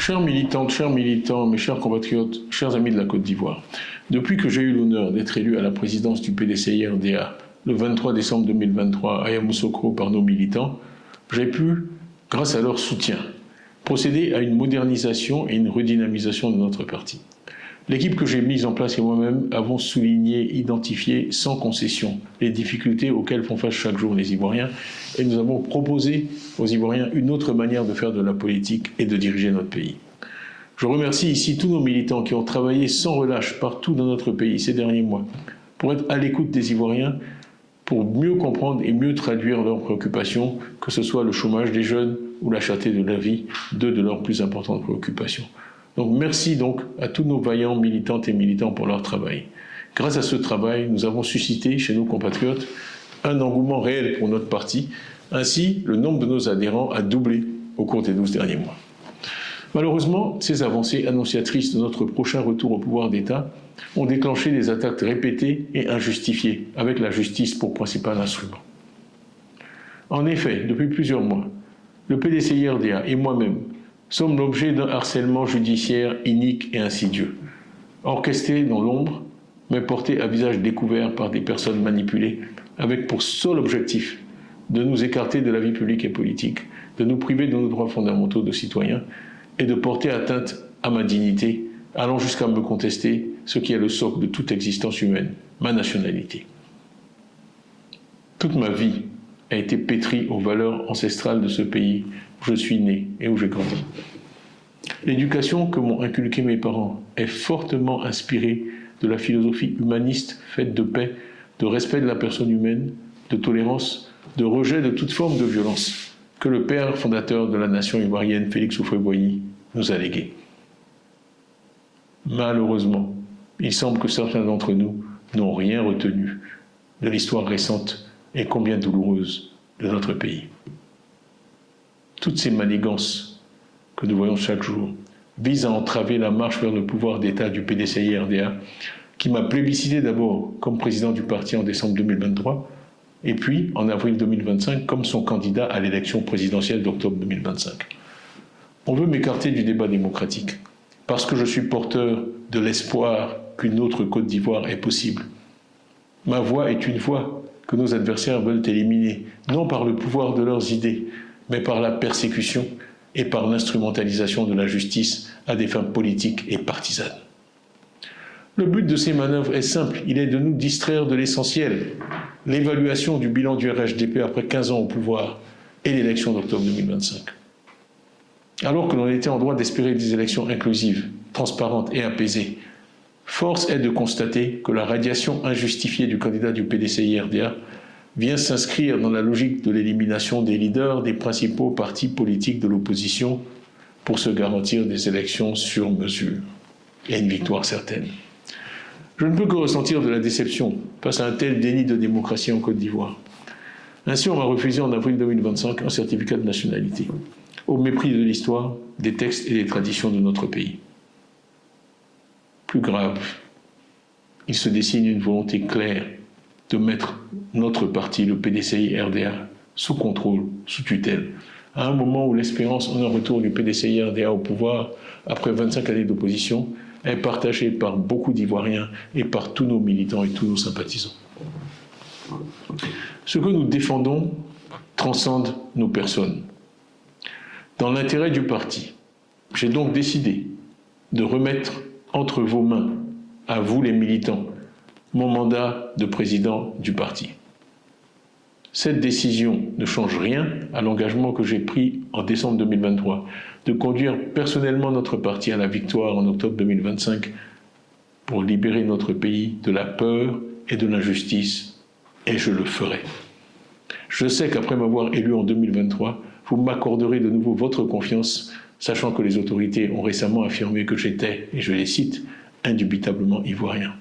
Chers militantes, chers militants, mes chers compatriotes, chers amis de la Côte d'Ivoire, depuis que j'ai eu l'honneur d'être élu à la présidence du PDCI-RDA le 23 décembre 2023 à Yamoussoukro par nos militants, j'ai pu, grâce à leur soutien, procéder à une modernisation et une redynamisation de notre parti. L'équipe que j'ai mise en place et moi-même avons souligné, identifié sans concession les difficultés auxquelles font face chaque jour les Ivoiriens et nous avons proposé aux Ivoiriens une autre manière de faire de la politique et de diriger notre pays. Je remercie ici tous nos militants qui ont travaillé sans relâche partout dans notre pays ces derniers mois pour être à l'écoute des Ivoiriens, pour mieux comprendre et mieux traduire leurs préoccupations, que ce soit le chômage des jeunes ou la cherté de la vie, deux de leurs plus importantes préoccupations. Donc merci donc à tous nos vaillants militantes et militants pour leur travail. Grâce à ce travail, nous avons suscité chez nos compatriotes un engouement réel pour notre parti. Ainsi, le nombre de nos adhérents a doublé au cours des 12 derniers mois. Malheureusement, ces avancées annonciatrices de notre prochain retour au pouvoir d'État ont déclenché des attaques répétées et injustifiées, avec la justice pour principal instrument. En effet, depuis plusieurs mois, le PDCI-RDA et moi-même sommes l'objet d'un harcèlement judiciaire inique et insidieux, orchestré dans l'ombre, mais porté à visage découvert par des personnes manipulées, avec pour seul objectif de nous écarter de la vie publique et politique, de nous priver de nos droits fondamentaux de citoyens et de porter atteinte à ma dignité, allant jusqu'à me contester ce qui est le socle de toute existence humaine, ma nationalité. Toute ma vie a été pétrie aux valeurs ancestrales de ce pays où je suis né et où j'ai grandi. L'éducation que m'ont inculquée mes parents est fortement inspirée de la philosophie humaniste faite de paix, de respect de la personne humaine, de tolérance, de rejet de toute forme de violence que le père fondateur de la nation ivoirienne, Félix Houphouët-Boigny, nous a légué. Malheureusement, il semble que certains d'entre nous n'ont rien retenu de l'histoire récente et combien douloureuse de notre pays. Toutes ces manigances que nous voyons chaque jour visent à entraver la marche vers le pouvoir d'État du PDCI-RDA, qui m'a plébiscité d'abord comme président du parti en décembre 2023, et puis en avril 2025 comme son candidat à l'élection présidentielle d'octobre 2025. On veut m'écarter du débat démocratique, parce que je suis porteur de l'espoir qu'une autre Côte d'Ivoire est possible. Ma voix est une voix que nos adversaires veulent éliminer, non par le pouvoir de leurs idées, mais par la persécution et par l'instrumentalisation de la justice à des fins politiques et partisanes. Le but de ces manœuvres est simple, il est de nous distraire de l'essentiel, l'évaluation du bilan du RHDP après 15 ans au pouvoir et l'élection d'octobre 2025. Alors que l'on était en droit d'espérer des élections inclusives, transparentes et apaisées, force est de constater que la radiation injustifiée du candidat du PDCI-RDA vient s'inscrire dans la logique de l'élimination des leaders des principaux partis politiques de l'opposition pour se garantir des élections sur mesure et une victoire certaine. Je ne peux que ressentir de la déception face à un tel déni de démocratie en Côte d'Ivoire. Ainsi, on m'a refusé en avril 2025 un certificat de nationalité, au mépris de l'histoire, des textes et des traditions de notre pays. Plus grave, il se dessine une volonté claire de mettre notre parti, le PDCI-RDA, sous contrôle, sous tutelle, à un moment où l'espérance en un retour du PDCI-RDA au pouvoir, après 25 années d'opposition, est partagée par beaucoup d'Ivoiriens et par tous nos militants et tous nos sympathisants. Ce que nous défendons transcende nos personnes. Dans l'intérêt du parti, j'ai donc décidé de remettre entre vos mains, à vous les militants, mon mandat de président du parti. Cette décision ne change rien à l'engagement que j'ai pris en décembre 2023 de conduire personnellement notre parti à la victoire en octobre 2025 pour libérer notre pays de la peur et de l'injustice, et je le ferai. Je sais qu'après m'avoir élu en 2023, vous m'accorderez de nouveau votre confiance, sachant que les autorités ont récemment affirmé que j'étais, et je les cite, indubitablement ivoirien.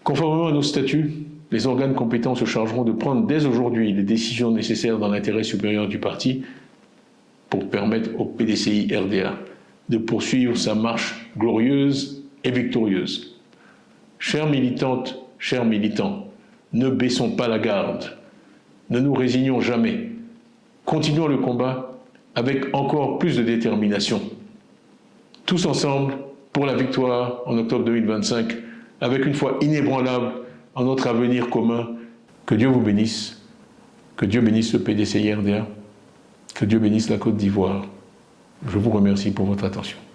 Conformément à nos statuts, les organes compétents se chargeront de prendre dès aujourd'hui les décisions nécessaires dans l'intérêt supérieur du parti pour permettre au PDCI-RDA de poursuivre sa marche glorieuse et victorieuse. Chères militantes, chers militants, ne baissons pas la garde, ne nous résignons jamais, continuons le combat avec encore plus de détermination tous ensemble pour la victoire en octobre 2025, avec une foi inébranlable en notre avenir commun. Que Dieu vous bénisse, que Dieu bénisse le PDCI-RDA, que Dieu bénisse la Côte d'Ivoire. Je vous remercie pour votre attention.